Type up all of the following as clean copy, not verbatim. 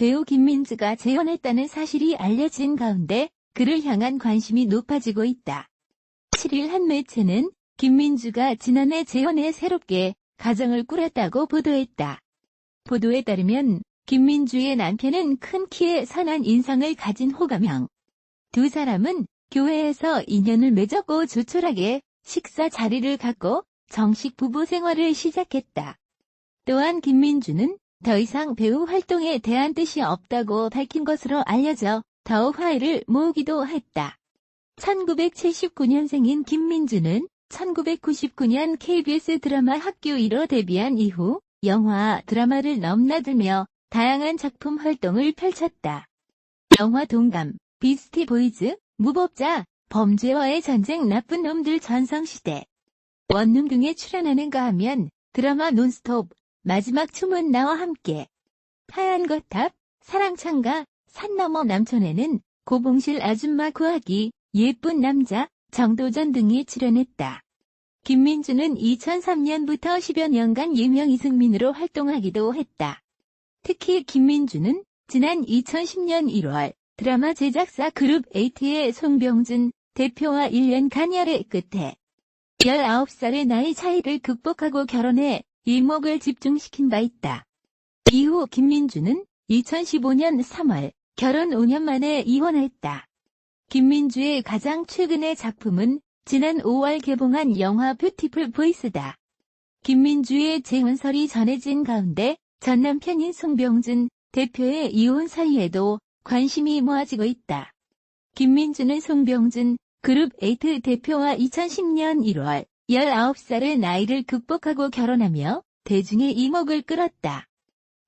배우 김민주가 재혼했다는 사실이 알려진 가운데 그를 향한 관심이 높아지고 있다. 7일 한 매체는 김민주가 지난해 재혼해 새롭게 가정을 꾸렸다고 보도했다. 보도에 따르면 김민주의 남편은 큰 키에 선한 인상을 가진 호감형. 두 사람은 교회에서 인연을 맺었고 조촐하게 식사 자리를 갖고 정식 부부 생활을 시작했다. 또한 김민주는 더 이상 배우 활동에 대한 뜻이 없다고 밝힌 것으로 알려져 더욱 화해를 모으기도 했다. 1979년생인 김민주는 1999년 KBS 드라마 학교 1호 데뷔한 이후 영화, 드라마를 넘나들며 다양한 작품 활동을 펼쳤다. 영화 동감, 비스티 보이즈, 무법자, 범죄와의 전쟁, 나쁜 놈들, 전성시대, 원룸 등에 출연하는가 하면 드라마 논스톱, 마지막 춤은 나와 함께, 하얀 거탑, 사랑창가, 산 너머 남촌에는 고봉실 아줌마 구하기, 예쁜 남자, 정도전 등이 출연했다. 김민주는 2003년부터 10여 년간 유명 이승민으로 활동하기도 했다. 특히 김민주는 지난 2010년 1월 드라마 제작사 그룹 에이트의 송병준 대표와 1년간 열애 끝에 19살의 나이 차이를 극복하고 결혼해 이목을 집중시킨 바 있다. 이후 김민주는 2015년 3월 결혼 5년 만에 이혼했다. 김민주의 가장 최근의 작품은 지난 5월 개봉한 영화 뷰티풀 보이스다. 김민주의 재혼설이 전해진 가운데 전 남편인 송병준 대표의 이혼 사유에도 관심이 모아지고 있다. 김민주는 송병준 그룹 에이트 대표와 2010년 1월 19살의 나이를 극복하고 결혼하며 대중의 이목을 끌었다.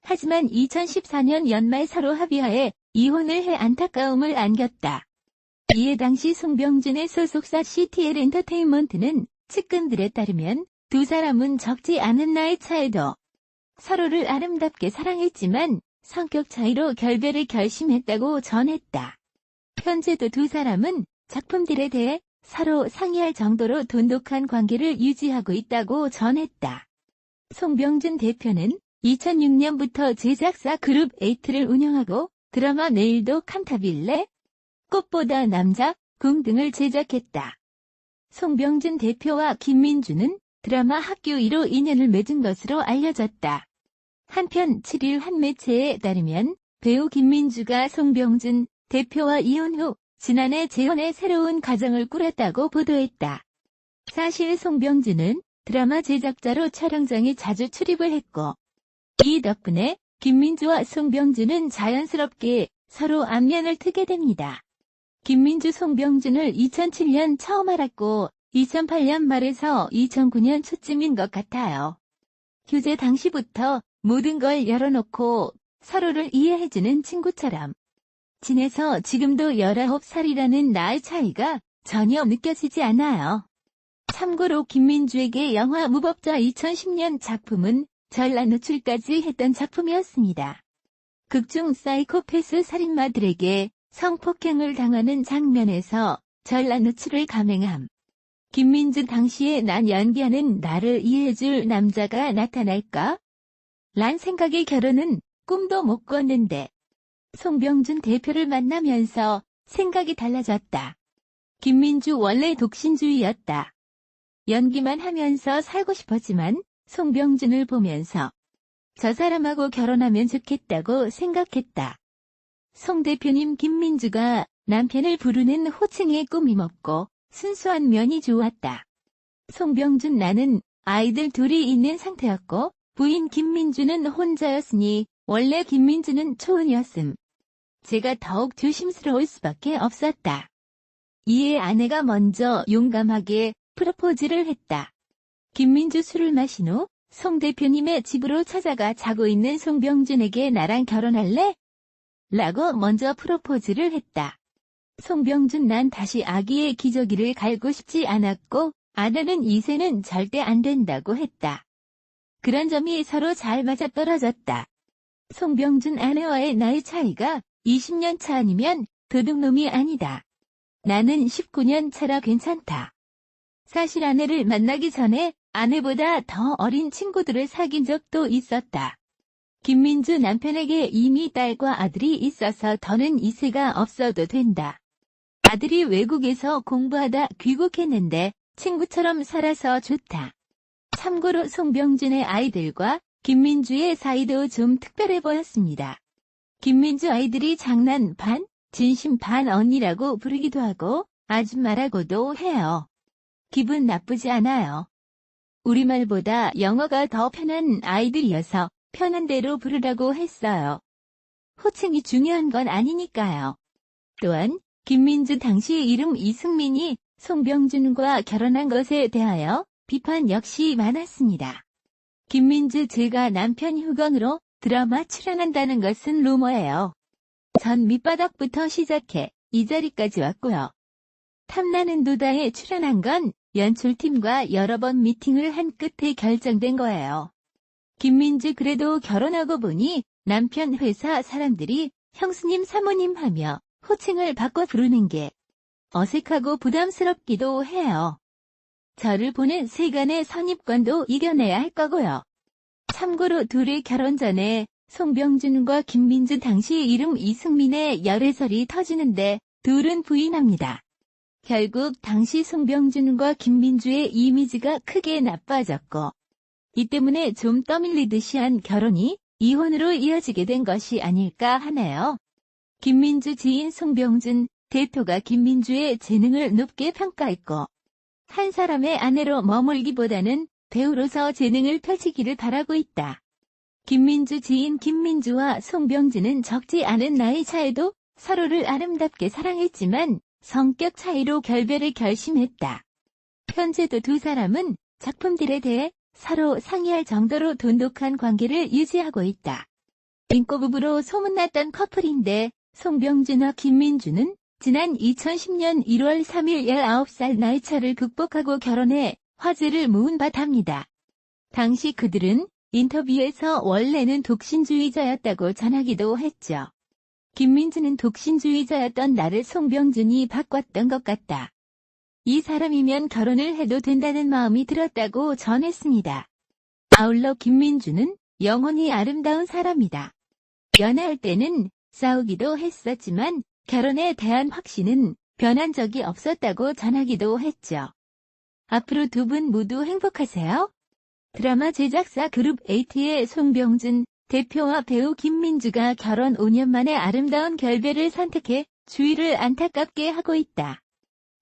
하지만 2014년 연말 서로 합의하에 이혼을 해 안타까움을 안겼다. 이에 당시 송병준의 소속사 CTL 엔터테인먼트는 측근들에 따르면 두 사람은 적지 않은 나이 차이도 서로를 아름답게 사랑했지만 성격 차이로 결별을 결심했다고 전했다. 현재도 두 사람은 작품들에 대해 서로 상의할 정도로 돈독한 관계를 유지하고 있다고 전했다. 송병준 대표는 2006년부터 제작사 그룹 에이트를 운영하고 드라마 내일도 칸타빌레, 꽃보다 남자, 꿈 등을 제작했다. 송병준 대표와 김민주는 드라마 학교 1호 인연을 맺은 것으로 알려졌다. 한편 7일 한 매체에 따르면 배우 김민주가 송병준 대표와 이혼 후 지난해 재혼해 새로운 가정을 꾸렸다고 보도했다. 사실 송병준은 드라마 제작자로 촬영장에 자주 출입을 했고 이 덕분에 김민주와 송병준은 자연스럽게 서로 안면을 트게 됩니다. 김민주 송병준을 2007년 처음 알았고 2008년 말에서 2009년 초쯤인 것 같아요. 휴재 당시부터 모든 걸 열어놓고 서로를 이해해주는 친구처럼 지내서 지금도 19살이라는 나이 차이가 전혀 느껴지지 않아요. 참고로 김민주에게 영화 무법자 2010년 작품은 전라 노출까지 했던 작품이었습니다. 극중 사이코패스 살인마들에게 성폭행을 당하는 장면에서 전라 노출을 감행함. 김민주 당시에 난 연기하는 나를 이해해줄 남자가 나타날까? 란 생각에 결혼은 꿈도 못 꿨는데 송병준 대표를 만나면서 생각이 달라졌다. 김민주 원래 독신주의였다. 연기만 하면서 살고 싶었지만 송병준을 보면서 저 사람하고 결혼하면 좋겠다고 생각했다. 송 대표님 김민주가 남편을 부르는 호칭에 꿈이 먹고 순수한 면이 좋았다. 송병준 나는 아이들 둘이 있는 상태였고 부인 김민주는 혼자였으니 원래 김민주는 초혼이었음. 제가 더욱 조심스러울 수밖에 없었다. 이에 아내가 먼저 용감하게 프로포즈를 했다. 김민주 술을 마신 후 송 대표님의 집으로 찾아가 자고 있는 송병준에게 나랑 결혼할래? 라고 먼저 프로포즈를 했다. 송병준 난 다시 아기의 기저귀를 갈고 싶지 않았고 아내는 이세는 절대 안 된다고 했다. 그런 점이 서로 잘 맞아떨어졌다. 송병준 아내와의 나이 차이가 20년 차 아니면 도둑놈이 아니다. 나는 19년 차라 괜찮다. 사실 아내를 만나기 전에 아내보다 더 어린 친구들을 사귄 적도 있었다. 김민주 남편에게 이미 딸과 아들이 있어서 더는 이세가 없어도 된다. 아들이 외국에서 공부하다 귀국했는데 친구처럼 살아서 좋다. 참고로 송병준의 아이들과 김민주의 사이도 좀 특별해 보였습니다. 김민주 아이들이 장난 반, 진심 반 언니라고 부르기도 하고 아줌마라고도 해요. 기분 나쁘지 않아요. 우리말보다 영어가 더 편한 아이들이어서 편한 대로 부르라고 했어요. 호칭이 중요한 건 아니니까요. 또한 김민주 당시 이름 이승민이 송병준과 결혼한 것에 대하여 비판 역시 많았습니다. 김민주 제가 남편 휴건으로 드라마 출연한다는 것은 루머예요. 전 밑바닥부터 시작해 이 자리까지 왔고요. 탐나는 누다에 출연한 건 연출팀과 여러 번 미팅을 한 끝에 결정된 거예요. 김민주 그래도 결혼하고 보니 남편 회사 사람들이 형수님 사모님 하며 호칭을 바꿔 부르는 게 어색하고 부담스럽기도 해요. 저를 보는 세간의 선입관도 이겨내야 할 거고요. 참고로 둘의 결혼 전에 송병준과 김민주 당시 이름 이승민의 열애설이 터지는데 둘은 부인합니다. 결국 당시 송병준과 김민주의 이미지가 크게 나빠졌고 이 때문에 좀 떠밀리듯이 한 결혼이 이혼으로 이어지게 된 것이 아닐까 하네요. 김민주 지인 송병준 대표가 김민주의 재능을 높게 평가했고 한 사람의 아내로 머물기보다는 배우로서 재능을 펼치기를 바라고 있다. 김민주 지인 김민주와 송병준은 적지 않은 나이 차에도 서로를 아름답게 사랑했지만 성격 차이로 결별을 결심했다. 현재도 두 사람은 작품들에 대해 서로 상의할 정도로 돈독한 관계를 유지하고 있다. 인꼬부부로 소문났던 커플인데 송병준과 김민주는 지난 2010년 1월 3일 19살 나이차를 극복하고 결혼해 화제를 모은 바랍니다. 당시 그들은 인터뷰에서 원래는 독신주의자였다고 전하기도 했죠. 김민주는 독신주의자였던 나를 송병준이 바꿨던 것 같다. 이 사람이면 결혼을 해도 된다는 마음이 들었다고 전했습니다. 아울러 김민주는 영혼이 아름다운 사람이다. 연애할 때는 싸우기도 했었지만 결혼에 대한 확신은 변한 적이 없었다고 전하기도 했죠. 앞으로 두 분 모두 행복하세요. 드라마 제작사 그룹8의 송병준 대표와 배우 김민주가 결혼 5년 만에 아름다운 결별을 선택해 주위를 안타깝게 하고 있다.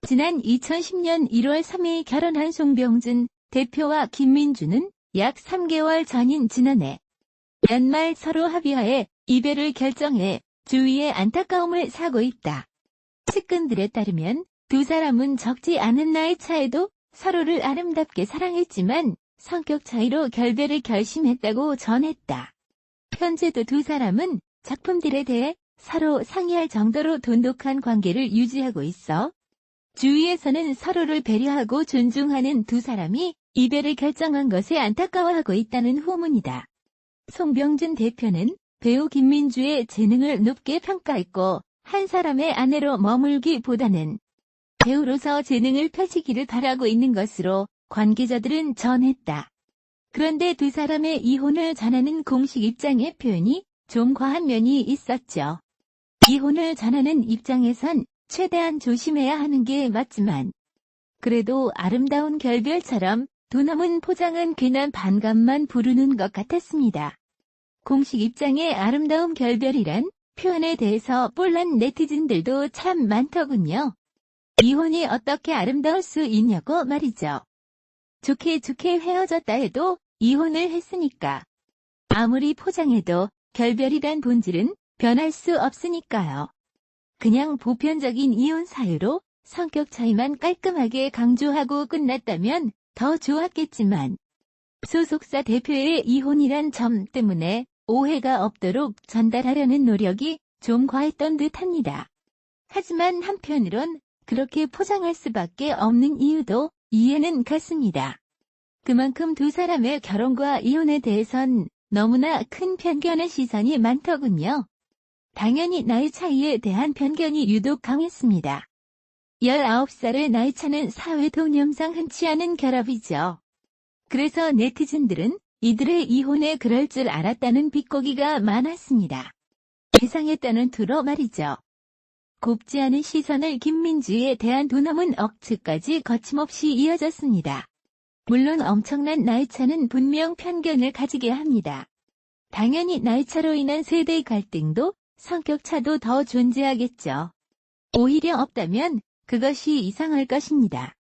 지난 2010년 1월 3일 결혼한 송병준 대표와 김민주는 약 3개월 전인 지난해 연말 서로 합의하에 이별을 결정해 주위의 안타까움을 사고 있다. 측근들에 따르면 두 사람은 적지 않은 나이 차에도 서로를 아름답게 사랑했지만 성격 차이로 결별을 결심했다고 전했다. 현재도 두 사람은 작품들에 대해 서로 상의할 정도로 돈독한 관계를 유지하고 있어 주위에서는 서로를 배려하고 존중하는 두 사람이 이별을 결정한 것에 안타까워하고 있다는 후문이다. 송병준 대표는 배우 김민주의 재능을 높게 평가했고 한 사람의 아내로 머물기보다는 배우로서 재능을 펼치기를 바라고 있는 것으로 관계자들은 전했다. 그런데 두 사람의 이혼을 전하는 공식 입장의 표현이 좀 과한 면이 있었죠. 이혼을 전하는 입장에선 최대한 조심해야 하는 게 맞지만 그래도 아름다운 결별처럼 돈 없는 포장은 괜한 반감만 부르는 것 같았습니다. 공식 입장의 아름다운 결별이란 표현에 대해서 뿔난 네티즌들도 참 많더군요. 이혼이 어떻게 아름다울 수 있냐고 말이죠. 좋게 헤어졌다 해도 이혼을 했으니까. 아무리 포장해도 결별이란 본질은 변할 수 없으니까요. 그냥 보편적인 이혼 사유로 성격 차이만 깔끔하게 강조하고 끝났다면 더 좋았겠지만 소속사 대표의 이혼이란 점 때문에 오해가 없도록 전달하려는 노력이 좀 과했던 듯합니다. 하지만 한편으론 그렇게 포장할 수밖에 없는 이유도 이해는 갔습니다. 그만큼 두 사람의 결혼과 이혼에 대해선 너무나 큰 편견의 시선이 많더군요. 당연히 나이 차이에 대한 편견이 유독 강했습니다. 19살의 나이 차는 사회 동념상 흔치 않은 결합이죠. 그래서 네티즌들은 이들의 이혼에 그럴 줄 알았다는 비꼬기가 많았습니다. 예상했다는 투로 말이죠. 곱지 않은 시선을 김민주에 대한 도넘은 억측까지 거침없이 이어졌습니다. 물론 엄청난 나이차는 분명 편견을 가지게 합니다. 당연히 나이차로 인한 세대 갈등도 성격차도 더 존재하겠죠. 오히려 없다면 그것이 이상할 것입니다.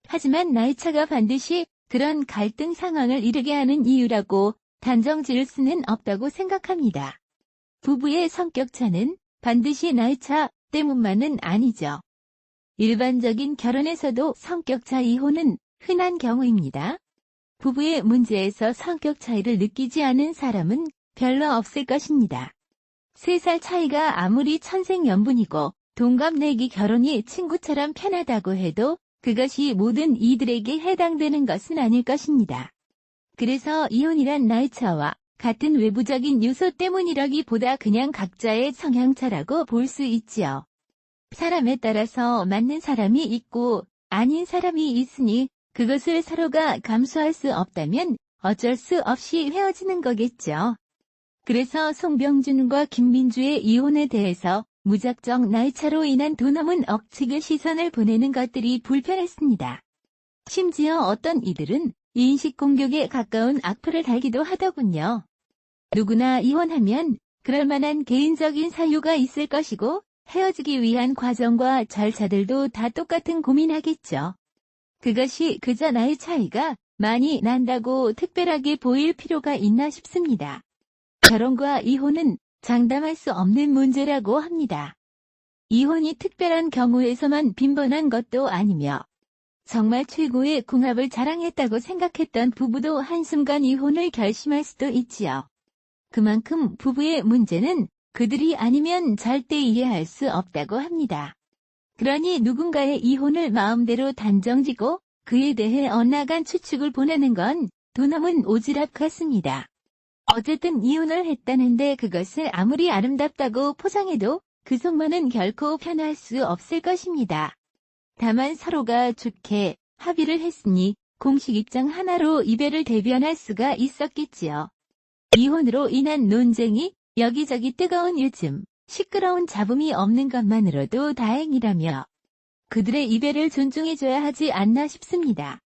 하지만 나이차가 반드시 그런 갈등 상황을 이르게 하는 이유라고 단정 지을 수는 없다고 생각합니다. 부부의 성격차는 반드시 나이차 때문만은 아니죠. 일반적인 결혼에서도 성격차 이혼은 흔한 경우입니다. 부부의 문제에서 성격 차이를 느끼지 않은 사람은 별로 없을 것입니다. 3살 차이가 아무리 천생연분이고 동갑내기 결혼이 친구처럼 편하다고 해도 그것이 모든 이들에게 해당되는 것은 아닐 것입니다. 그래서 이혼이란 나이차와 같은 외부적인 요소 때문이라기보다 그냥 각자의 성향차라고 볼 수 있지요. 사람에 따라서 맞는 사람이 있고 아닌 사람이 있으니 그것을 서로가 감수할 수 없다면 어쩔 수 없이 헤어지는 거겠죠. 그래서 송병준과 김민주의 이혼에 대해서 무작정 나이차로 인한 도넘은 억측의 시선을 보내는 것들이 불편했습니다. 심지어 어떤 이들은 인식 공격에 가까운 악플을 달기도 하더군요. 누구나 이혼하면 그럴 만한 개인적인 사유가 있을 것이고 헤어지기 위한 과정과 절차들도 다 똑같은 고민하겠죠. 그것이 그저 나이 차이가 많이 난다고 특별하게 보일 필요가 있나 싶습니다. 결혼과 이혼은 장담할 수 없는 문제라고 합니다. 이혼이 특별한 경우에서만 빈번한 것도 아니며 정말 최고의 궁합을 자랑했다고 생각했던 부부도 한순간 이혼을 결심할 수도 있지요. 그만큼 부부의 문제는 그들이 아니면 절대 이해할 수 없다고 합니다. 그러니 누군가의 이혼을 마음대로 단정지고 그에 대해 엇나간 추측을 보내는 건 도넘은 오지랖 같습니다. 어쨌든 이혼을 했다는데 그것을 아무리 아름답다고 포장해도 그 속마음은 결코 편할 수 없을 것입니다. 다만 서로가 좋게 합의를 했으니 공식 입장 하나로 이별을 대변할 수가 있었겠지요. 이혼으로 인한 논쟁이 여기저기 뜨거운 요즘 시끄러운 잡음이 없는 것만으로도 다행이라며 그들의 이별을 존중해줘야 하지 않나 싶습니다.